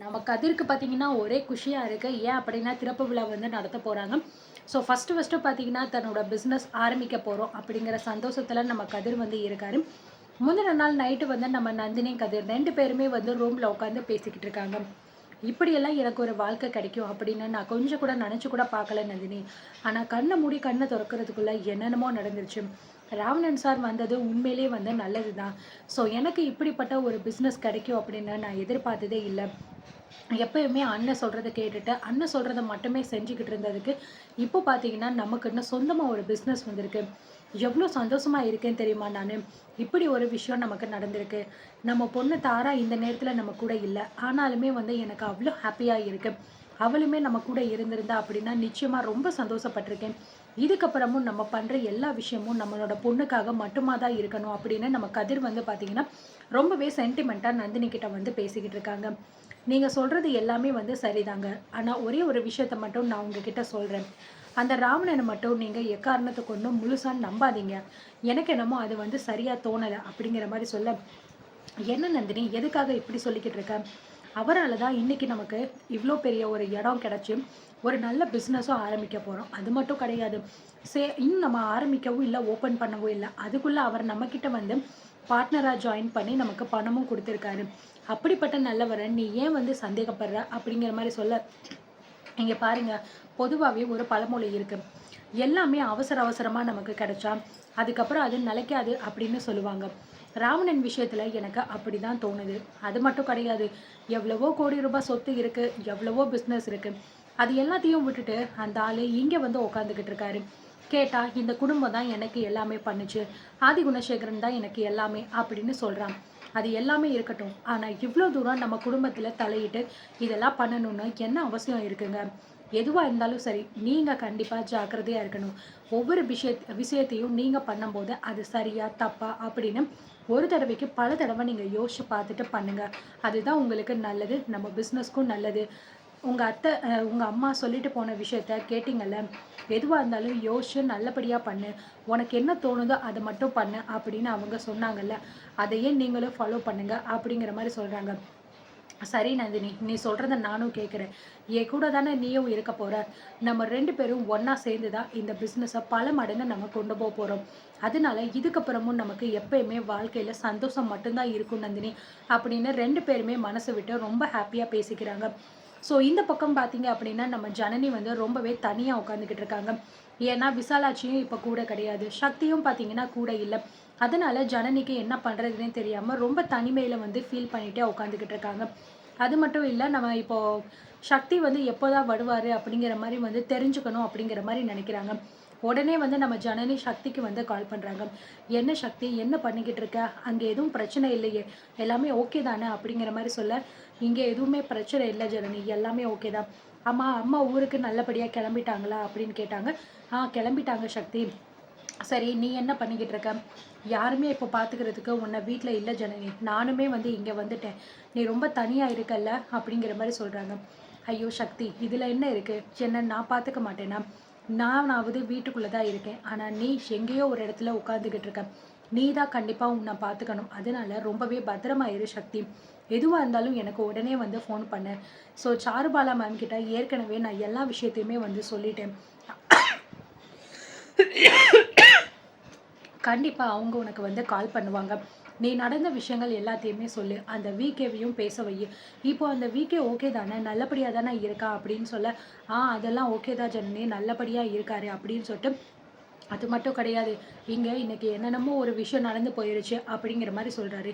நம்ம கதிருக்கு பார்த்தீங்கன்னா, ஒரே குஷியா இருக்கு. ஏன் அப்படின்னா, திறப்பு விழா வந்து நடத்த போறாங்க. ஸோ ஃபர்ஸ்ட்டு பார்த்தீங்கன்னா, தன்னோட பிசினஸ் ஆரம்பிக்க போறோம் அப்படிங்கிற சந்தோஷத்துல நம்ம கதிர் வந்து இருக்காரு. முந்தின நாள் நைட்டு வந்து நம்ம நந்தினி, கதிர் 2 பேருமே வந்து ரூம்ல உட்காந்து பேசிக்கிட்டு இருக்காங்க. இப்படியெல்லாம் எனக்கு ஒரு வாழ்க்கை கிடைக்கும் அப்படின்னு நான் கொஞ்சம் கூட நினைச்சு கூட பார்க்கல நந்தினி. ஆனா கண்ண மூடி கண்ண தொறக்கறதுக்குள்ள என்னென்னமோ நடந்துருச்சு. ராவணன் சார் வந்தது உண்மையிலேயே வந்து நல்லதுதான். ஸோ எனக்கு இப்படிப்பட்ட ஒரு பிசினஸ் கிடைக்கும் அப்படின்னு நான் எதிர்பார்த்ததே இல்ல. எப்பயுமே அண்ணன் சொல்றத கேட்டுட்டு, அண்ணன் சொல்றத மட்டுமே செஞ்சுக்கிட்டு இருந்ததுக்கு, இப்போ பார்த்தீங்கன்னா, நமக்குன்னு சொந்தமா ஒரு பிசினஸ் வந்திருக்கு. எவ்ளோ சந்தோஷமா இருக்கேன் தெரியுமா நானு? இப்படி ஒரு விஷயம் நமக்கு நடந்திருக்கு. நம்ம பொண்ணு தாரா இந்த நேரத்துல நம்ம கூட இல்ல. ஆனாலுமே வந்து எனக்கு அவ்ளோ ஹேப்பியா இருக்கு. அவளுமே நம்ம கூட இருந்திருந்தா அப்படின்னா, நிச்சயமா ரொம்ப சந்தோஷப்பட்டுருக்கேன். இதுக்கப்புறமும் நம்ம பண்ற எல்லா விஷயமும் நம்மளோட பொண்ணுக்காக மட்டுமா தான் இருக்கணும் அப்படின்னு நம்ம கதிர் வந்து பார்த்தீங்கன்னா, ரொம்பவே சென்டிமென்ட்டா நந்தினி கிட்ட வந்து பேசிக்கிட்டு இருக்காங்க. நீங்க சொல்றது எல்லாமே வந்து சரிதாங்க. ஆனா ஒரே ஒரு விஷயத்த மட்டும் நான் உங்ககிட்ட சொல்றேன். அந்த ராவணன மட்டும் நீங்க எக்காரணத்த கொண்டும் முழுசா நம்பாதீங்க. எனக்கு என்னமோ அது வந்து சரியா தோணல அப்படிங்கிற மாரி சொல்ல, என்ன நந்தினி எதுக்காக இப்படி சொல்லிக்கிட்டு இருக்க? அவரால தான் இன்னைக்கு நமக்கு இவ்ளோ பெரிய ஒரு இடம் கிடைச்சு, ஒரு நல்ல பிசினஸும் ஆரம்பிக்க போறோம். அது மட்டும் கிடையாது. இன்னும் நம்ம ஆரம்பிக்கவும் இல்ல, ஓப்பன் பண்ணவும் இல்ல. அதுக்குள்ள அவர் நம்மகிட்ட வந்து பார்ட்னரா ஜாயின் பண்ணி நமக்கு பணமும் குடுத்திருக்காரு. அப்படிப்பட்ட நல்லவர நீ ஏன் வந்து சந்தேகப்படுற? அப்படிங்கிற மாரி சொல்ல, இங்க பாருங்க, பொதுவாவே ஒரு பழமொழி இருக்கு. எல்லாமே அவசர அவசரமா நமக்கு கிடைச்சா, அதுக்கப்புறம் அது நிலைக்காது அப்படின்னு சொல்லுவாங்க. ராவணன் விஷயத்துல எனக்கு அப்படிதான் தோணுது. அது மட்டும் கிடையாது. எவ்வளவோ கோடி ரூபாய் சொத்து இருக்கு, எவ்வளவோ பிசினஸ் இருக்கு. அது எல்லாத்தையும் விட்டுட்டு அந்த ஆளு இங்க வந்து உட்காந்துக்கிட்டு இருக்காரு. கேட்டா, இந்த குடும்பம் தான் எனக்கு எல்லாமே பண்ணுச்சு. ஆதி குணசேகரன் தான் எனக்கு எல்லாமே அப்படின்னு சொல்றான். அது எல்லாமே இருக்கட்டும். ஆனா இவ்ளோ தூரம் நம்ம குடும்பத்துல தலையிட்டு இதெல்லாம் பண்ணணும்னு என்ன அவசியம் இருக்குங்க? எதுவா இருந்தாலும் சரி, நீங்க கண்டிப்பா ஜாக்கிரதையா இருக்கணும். ஒவ்வொரு விஷயத்தையும் நீங்க பண்ணும்போது, அது சரியா? தப்பா? அப்படின்னு ஒரு தடவைக்கு பல தடவ நீங்க யோசிச்சு பார்த்துட்டு பண்ணுங்க. அதுதான் உங்களுக்கு நல்லது. நம்ம பிசினஸ்க்கும் நல்லது. உங்க அம்மா சொல்லிட்டு போன விஷயத்த கேட்டீங்கல்ல? எதுவா இருந்தாலும் யோசிச்சு நல்லபடியா பண்ணு. உனக்கு என்ன தோணுதோ அத மட்டும் பண்ணு அப்படின்னு அவங்க சொன்னாங்கல்ல. அதையே நீங்களும் ஃபாலோ பண்ணுங்க அப்படிங்கிற மாரி சொல்றாங்க. சரி நந்தினி, நீ சொல்றத நானும் கேட்கிறேன். என் கூட தானே நீயும் இருக்க போற. நம்ம 2 பேரும் ஒண்ணா சேர்ந்து தான் இந்த பிசினஸ பல மடங்கு நம்ம கொண்டு போறோம். அதனால இதுக்கப்புறமும் நமக்கு எப்பயுமே வாழ்க்கையில சந்தோஷம் மட்டும் தான் இருக்கும் நந்தினி அப்படின்னு 2 பேருமே மனசு விட்டு ரொம்ப ஹேப்பியா பேசிக்கிறாங்க. ஸோ இந்த பக்கம் பார்த்தீங்க அப்படின்னா, நம்ம ஜனனி வந்து ரொம்பவே தனியா உட்காந்துக்கிட்டு இருக்காங்க. ஏன்னா விசாலாட்சியும் இப்ப கூட கிடையாது. சக்தியும் பார்த்தீங்கன்னா கூட இல்ல. அதனால ஜனனிக்கு என்ன பண்றதுன்னே தெரியாம ரொம்ப தனிமையில வந்து ஃபீல் பண்ணிட்டே உட்காந்துக்கிட்டு இருக்காங்க. அது மட்டும் இல்ல, நம்ம இப்போ சக்தி வந்து எப்போதான் வருவாரு அப்படிங்கிற மாரி வந்து தெரிஞ்சுக்கணும் அப்படிங்கிற மாரி நெனைக்கிறாங்க. உடனே வந்து நம்ம ஜனனி சக்திக்கு வந்து கால் பண்றாங்க. "என்ன சக்தி, என்ன பண்ணிக்கிட்டு இருக்க? அங்க எதுவும் பிரச்சனை இல்லையே? எல்லாமே ஓகே தானே?" அப்படிங்கிற மாரி சொல்ல, "இங்க எதுவுமே பிரச்சனை இல்ல ஜனனி. எல்லாமே ஓகே தான். ஆமா, அம்மா ஊருக்கு நல்லபடியா கிளம்பிட்டாங்களா?" அப்படின்னு கேட்டாங்க. கிளம்பிட்டாங்க சக்தி." சரி, நீ என்ன பண்ணிக்கிட்டு இருக்க? யாருமே இப்போ பார்த்துக்கிறதுக்கு உன்னை வீட்ல இல்ல ஜனனி. நானுமே வந்து இங்க வந்துட்டேன். நீ ரொம்ப தனியா இருக்கல்ல அப்படிங்கிற மாரி சொல்றாங்க. ஐயோ சக்தி, இதுல என்ன இருக்கு? என்ன நான் பார்த்துக்க மாட்டேனா? நானாவது வீட்டுக்குள்ள தான் இருக்கேன். ஆனா நீ எங்கேயோ ஒரு இடத்துல உட்கார்ந்துகிட்டு இருக்க. நீ தான் கண்டிப்பா உன்னை பார்த்துக்கணும். அதனால ரொம்பவே பத்திரமா இரு சக்தி. எதுவா இருந்தாலும் எனக்கு உடனே வந்து ஃபோன் பண்ணு. ஸோ சாருபாலா மேம் கிட்ட ஏற்கனவே நான் எல்லா விஷயத்தையுமே வந்து சொல்லிட்டேன். கண்டிப்பா அவங்க உனக்கு வந்து கால் பண்ணுவாங்க. நீ நடந்த விஷயங்கள் எல்லாத்தையுமே சொல்லு. அந்த விகேவையும் பேச வையு. இப்போ அந்த விகே ஓகே தானே? நல்லபடியா தானே இருக்கா? அப்படின்னு சொல்ல, அதெல்லாம் ஓகே தான் ஜனனி. நல்லபடியா இருக்காரு அப்படின்னு சொல்லிட்டு, அது மட்டும் கிடையாது. இங்க இன்னைக்கு என்னென்னமோ ஒரு விஷயம் நடந்து போயிருச்சு அப்படிங்கிற மாரி சொல்றாரு.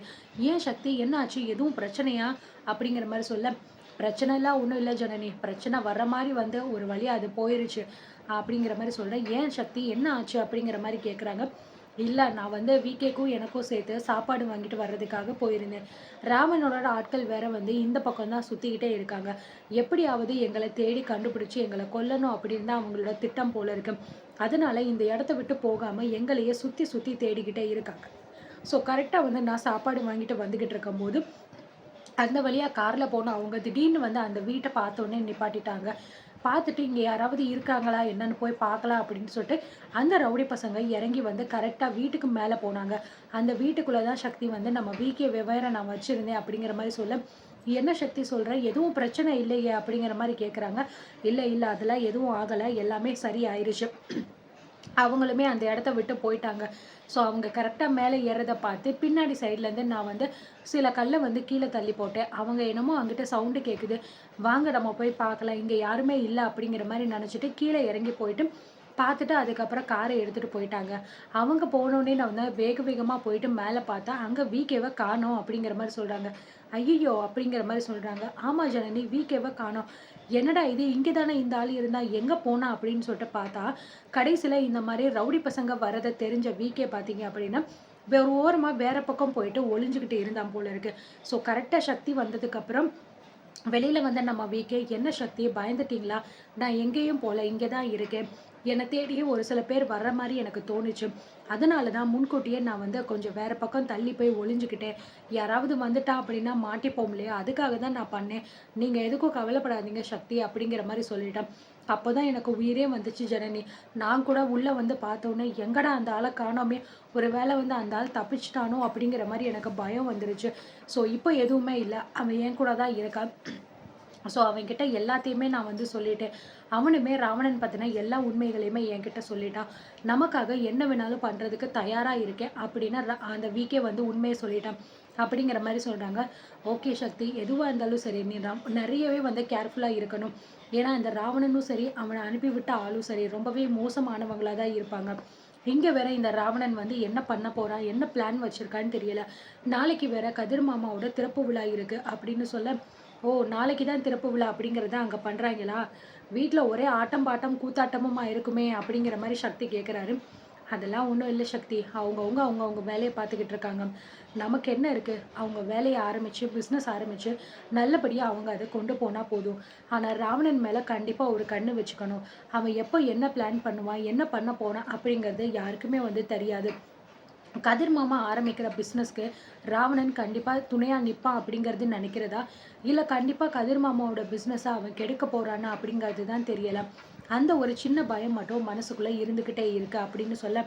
ஏன் சக்தி என்ன ஆச்சு? எதுவும் பிரச்சனையா? அப்படிங்கிற மாரி சொல்ல, பிரச்சனைலாம் ஒண்ணும் இல்ல ஜனனி. பிரச்சனை வர்ற மாரி வந்து ஒரு வழியா அது போயிருச்சு. அப்படிங்கிற மாரி சொல்றேன். ஏன் சக்தி என்ன ஆச்சு? அப்படிங்கிற மாரி கேட்குறாங்க. இல்ல நான் வந்து விகேக்கும் எனக்கும் சேர்த்து சாப்பாடு வாங்கிட்டு வர்றதுக்காக போயிருந்தேன். ராமனோட ஆட்கள் வேற வந்து இந்த பக்கம் தான் சுத்திக்கிட்டே இருக்காங்க. எப்படியாவது எங்கள தேடி கண்டுபிடிச்சு எங்கள கொல்லணும் அப்படின்னு தான் அவங்களோட திட்டம் போல இருக்கு. அதனால இந்த இடத்த விட்டு போகாம எங்களையே சுத்தி சுத்தி தேடிக்கிட்டே இருக்காங்க. ஸோ கரெக்ட்டா வந்து நான் சாப்பாடு வாங்கிட்டு வந்துகிட்டு இருக்கும்போது, அந்த வழியா கார்ல போன அவங்க திடீர்னு வந்து அந்த வீட்ட பார்த்தோனே நிப்பாட்டிட்டாங்க. பார்த்துட்டு இங்க யாராவது இருக்காங்களா என்னன்னு போய் பார்க்கலாம் அப்படின்னு சொல்லிட்டு, அந்த ரவுடி பசங்க இறங்கி வந்து கரெக்ட்டா வீட்டுக்கு மேல போனாங்க. அந்த வீட்டுக்குள்ள தான் சக்தி வந்து நம்ம விகே வெவ்வேற நான் வச்சிருந்தேன் அப்படிங்கிற மாரி சொல்ல, என்ன சக்தி சொல்ற? எதுவும் பிரச்சனை இல்லையே அப்படிங்கிற மாரி கேட்குறாங்க. இல்ல, இல்ல அதெல்லாம் எதுவும் ஆகல. எல்லாமே சரி ஆயிருச்சு. அவங்களுமே அந்த இடத்த விட்டு போயிட்டாங்க. ஸோ அவங்க கரெக்ட்டா மேல ஏறுறத பார்த்து பின்னாடி சைட்லேருந்து நான் வந்து சில கல்ல வந்து கீழ தள்ளி போட்டேன். அவங்க என்னமோ அங்கிட்டு சவுண்டு கேட்குது. வாங்க நம்ம போய் பார்க்கலாம். இங்க யாருமே இல்ல அப்படிங்கிற மாரி நெனச்சுட்டு கீழ இறங்கி போயிட்டு பார்த்துட்டு அதுக்கப்புறம் கார எடுத்துட்டு போயிட்டாங்க. அவங்க போனோனே நான் வந்து வேக வேகமா போயிட்டு மேல பார்த்தா, அங்க விகேவ காணோம் அப்படிங்கிற மாரி சொல்றாங்க. ஐய்யய்யோ! அப்படிங்கிற மாரி சொல்றாங்க. ஆமா ஜனனி விகேவ காணோம். என்னடா இது இங்க தானே இந்த ஆள் இருந்தா எங்க போனா அப்படின்னு சொல்லிட்டு பார்த்தா, கடைசியில இந்த மாரி ரவுடி பசங்க வரத தெரிஞ்ச விகே பார்த்தீங்க அப்படின்னா, ஒரு ஓரமா வேற பக்கம் போயிட்டு ஒளிஞ்சுகிட்டு இருந்தான் போல இருக்கு. ஸோ கரெக்ட்டா சக்தி வந்ததுக்கப்புறம் வெளியில வந்த நம்ம விகே, "என்ன சக்தி பயந்துட்டீங்களா? நான் எங்கேயும் போல. இங்க தான் இருக்கேன். என்ன தேடியே ஒரு சில பேர் வர்ற மாரி எனக்கு தோணுச்சு. அதனால தான் முன்கூட்டியே நான் வந்து கொஞ்சம் வேற பக்கம் தள்ளி போய் ஒளிஞ்சுக்கிட்டேன். யாராவது வந்துட்டா அப்படின்னா மாட்டிப்போம் இல்லையா? அதுக்காக தான் நான் பண்ணேன். நீங்க எதுக்கும் கவலைப்படாதீங்க சக்தி" அப்படிங்கிற மாரி சொல்லிட்டேன். அப்போதான் எனக்கு உயிரே வந்துச்சு ஜனனி. நான் கூட உள்ள வந்து பார்த்தோனே, எங்கடா அந்த ஆள காணோமே! ஒரு வேள வந்து அந்த ஆள் தப்பிச்சுட்டானோ! அப்படிங்கிற மாரி எனக்கு பயம் வந்துருச்சு. ஸோ இப்போ எதுவுமே இல்ல. அவன் என் கூட தான் இருக்கான். ஸோ அவன்கிட்ட எல்லாத்தையுமே நான் வந்து சொல்லிட்டேன். அவனுமே ராவணன் பத்தின எல்லா உண்மைகளையுமே என்கிட்ட சொல்லிட்டான். நமக்காக என்ன வேணாலும் பண்றதுக்கு தயாரா இருக்கேன் அப்படின்னு அந்த விகே வந்து உண்மைய சொல்லிட்டான். அப்படிங்கிற மாரி சொல்றாங்க. ஓகே சக்தி, எதுவா இருந்தாலும் சரி, நீ நெறையவே வந்து கேர்ஃபுல்லா இருக்கணும். ஏன்னா இந்த ராவணனும் சரி, அவன அனுப்பிவிட்ட ஆளும் சரி, ரொம்பவே மோசமானவங்களா தான் இருப்பாங்க. இங்க வேற இந்த ராவணன் வந்து என்ன பண்ண போறான்? என்ன பிளான் வச்சிருக்கான்னு தெரியல. நாளைக்கு வேற கதிர் மாமாவோட திறப்பு விழா இருக்கு அப்படின்னு சொல்ல, ஓ! நாளைக்கு தான் திறப்பு விழா அப்படிங்கிறத அங்க பண்றாங்களா? வீட்ல ஒரே ஆட்டம், பாட்டம், கூத்தாட்டமுமா இருக்குமே அப்படிங்கிற மாரி சக்தி கேட்குறாரு. அதெல்லாம் ஒண்ணும் இல்ல சக்தி. அவங்கவங்க வேலைய பார்த்துக்கிட்டு இருக்காங்க. நமக்கு என்ன இருக்கு? அவங்க வேலைய ஆரம்பிச்சு, பிசினஸ் ஆரம்பிச்சு, நல்லபடியா அவங்க அத கொண்டு போனா போதும். ஆனா ராவணன் மேல கண்டிப்பா ஒரு கண்ணு வச்சுக்கணும். அவன் எப்போ என்ன பிளான் பண்ணுவான்? என்ன பண்ண போறான்? அப்படிங்கிறது யாருக்குமே வந்து தெரியாது. கதிர் மாமா ஆரம்பிக்கிற பிசினஸ்க்கு ராவணன் கண்டிப்பா துணையா நிப்பான் அப்படிங்கிறது நினைக்கிறதா? இல்ல கண்டிப்பா கதிர் மாமாவோட பிசினஸ அவன் கெடுக்க போறானா அப்படிங்கிறது தான் தெரியல. அந்த ஒரு சின்ன பயம் மட்டும் மனசுக்குள்ள இருந்துகிட்டே இருக்கு அப்படின்னு சொல்ல,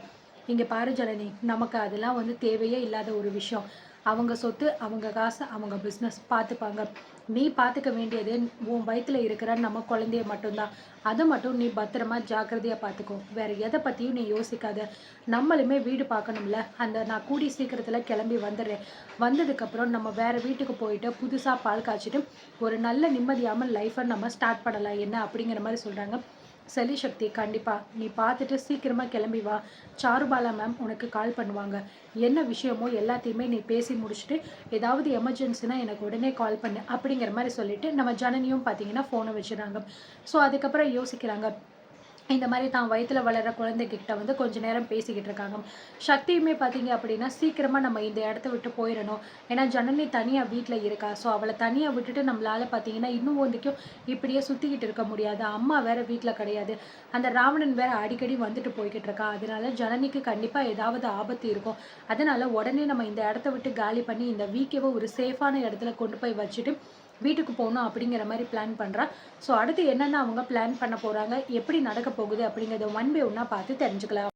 இங்க பாரு ஜனனி, நமக்கு அதெல்லாம் வந்து தேவையே இல்லாத ஒரு விஷயம். அவங்க சொத்து, அவங்க காசு, அவங்க பிசினஸ் பார்த்துப்பாங்க. நீ பார்த்துக்க வேண்டியது உன் வயித்துல இருக்கிற நம்ம குழந்தைய மட்டும்தான். அத மட்டும் நீ பத்திரமா ஜாக்கிரதையா பார்த்துக்கோ. வேற எத பத்தியும் நீ யோசிக்காத. நம்மளுமே வீடு பார்க்கணும்ல. நான் கூடிய சீக்கிரத்துல கிளம்பி வந்துடுறேன். வந்ததுக்கப்புறம் நம்ம வேற வீட்டுக்கு போயிட்டு புதுசா பால் காய்ச்சிட்டு ஒரு நல்ல நிம்மதியான லைஃப்ப நம்ம ஸ்டார்ட் பண்ணலாம் என்ன அப்படிங்கிற மாரி சொல்றாங்க. சரி சக்தி, கண்டிப்பா. நீ பார்த்துட்டு சீக்கிரமா கிளம்பி வா. சாருபாலா மேம் உனக்கு கால் பண்ணுவாங்க. என்ன விஷயமோ எல்லாத்தையுமே நீ பேசி முடிச்சுட்டு, ஏதாவது எமர்ஜென்சினா எனக்கு உடனே கால் பண்ணு அப்படிங்கிற மாரி சொல்லிட்டு, நம்ம ஜனனியும் பார்த்தீங்கன்னா ஃபோன வச்சுடுறாங்க. ஸோ அதுக்கப்புறம் யோசிக்கிறாங்க. இந்த மாரி தான் வயித்துல வளர்ற குழந்தைகிட்ட வந்து கொஞ்ச நேரம் பேசிக்கிட்டு இருக்காங்க. சக்தியுமே பார்த்தீங்க அப்படின்னா, சீக்கிரமா நம்ம இந்த இடத்த விட்டு போயிறணும். ஏன்னா ஜனனி தனியா வீட்ல இருக்கா. ஸோ அவள தனியா விட்டுட்டு நம்மளால பார்த்தீங்கன்னா, இன்னும் வந்துக்கும் இப்படியே சுத்திக்கிட்டு இருக்க முடியாது. அம்மா வேற வீட்ல கிடையாது. அந்த ராவணன் வேற அடிக்கடி வந்துட்டு போய்க்கிட்டு இருக்கான். அதனால ஜனனிக்கு கண்டிப்பா ஏதாவது ஆபத்து இருக்கும். அதனால உடனே நம்ம இந்த இடத்த விட்டு காலி பண்ணி, இந்த வீக்கேவ ஒரு சேஃபான இடத்துல கொண்டு போய் வச்சுட்டு, வீட்டுக்கு போணும் அப்படிங்கிற மாரி பிளான் பண்றா. ஸோ அடுத்து என்னென்ன அவங்க பிளான் பண்ண போறாங்க? எப்படி நடக்க போகுது? அப்படிங்கிறத ஒன் பை ஒன்னா பார்த்து தெரிஞ்சுக்கலாம்.